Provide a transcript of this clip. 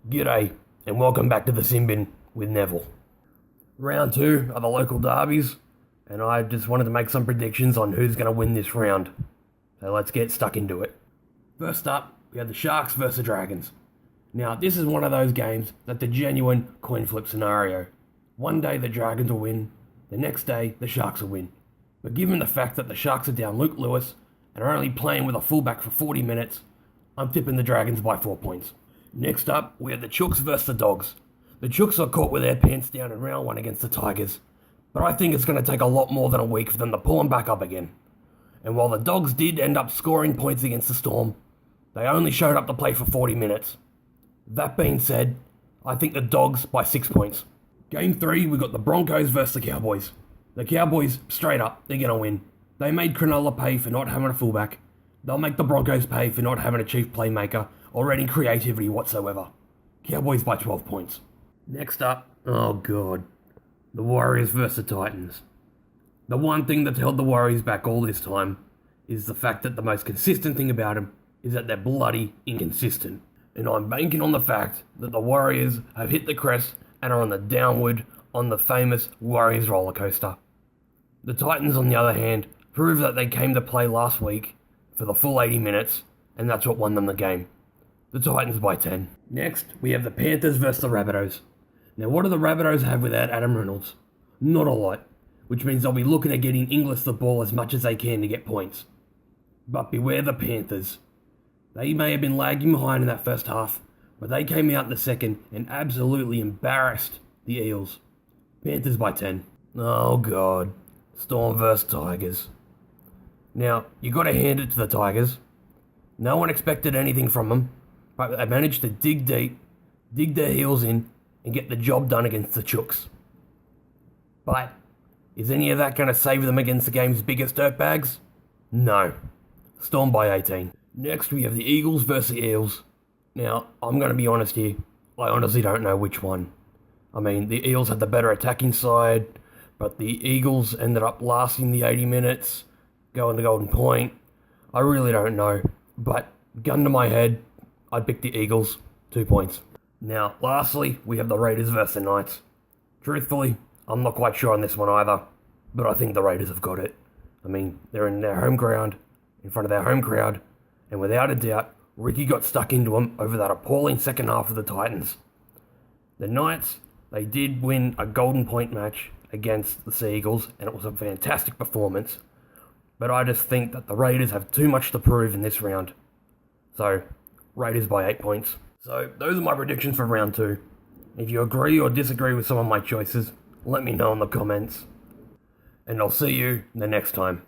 G'day, and welcome back to the Simbin with Neville. Round 2 are the local derbies, and I just wanted to make some predictions on who's going to win this round. So let's get stuck into it. First up, we have the Sharks versus the Dragons. Now, this is one of those games that's a genuine coin flip scenario. One day the Dragons will win, the next day the Sharks will win. But given the fact that the Sharks are down Luke Lewis and are only playing with a fullback for 40 minutes, I'm tipping the Dragons by 4 points. Next up, we have the Chooks versus the Dogs. The Chooks are caught with their pants down in round 1 against the Tigers, but I think it's going to take a lot more than a week for them to pull them back up again. And while the Dogs did end up scoring points against the Storm, they only showed up to play for 40 minutes. That being said, I think the Dogs by 6 points. Game 3, we got the Broncos versus the Cowboys. The Cowboys, straight up, they're going to win. They made Cronulla pay for not having a fullback. They'll make the Broncos pay for not having a chief playmaker or any creativity whatsoever. Cowboys by 12 points. Next up, oh god, the Warriors versus the Titans. The one thing that's held the Warriors back all this time is the fact that the most consistent thing about them is that they're bloody inconsistent. And I'm banking on the fact that the Warriors have hit the crest and are on the downward on the famous Warriors roller coaster. The Titans, on the other hand, proved that they came to play last week for the full 80 minutes, and that's what won them the game. The Titans by 10. Next, we have the Panthers versus the Rabbitohs. Now, what do the Rabbitohs have without Adam Reynolds? Not a lot, which means they'll be looking at getting Inglis the ball as much as they can to get points. But beware the Panthers. They may have been lagging behind in that first half, but they came out in the second and absolutely embarrassed the Eels. Panthers by 10. Oh god, Storm versus Tigers. Now, you got to hand it to the Tigers. No one expected anything from them, but they managed to dig deep, dig their heels in, and get the job done against the Chooks. But is any of that going to save them against the game's biggest dirtbags? No. Storm by 18. Next, we have the Eagles versus the Eels. Now, I'm going to be honest here. I honestly don't know which one. I mean, the Eels had the better attacking side, but the Eagles ended up lasting the 80 minutes, going to Golden Point. I really don't know, but gun to my head, I'd pick the Eagles, 2 points. Now, lastly, we have the Raiders versus the Knights. Truthfully, I'm not quite sure on this one either, but I think the Raiders have got it. I mean, they're in their home ground, in front of their home crowd, and without a doubt, Ricky got stuck into them over that appalling second half of the Titans. The Knights, they did win a Golden Point match against the Sea Eagles, and it was a fantastic performance, but I just think that the Raiders have too much to prove in this round. So, Raiders by 8 points. So, those are my predictions for round 2. If you agree or disagree with some of my choices, let me know in the comments. And I'll see you the next time.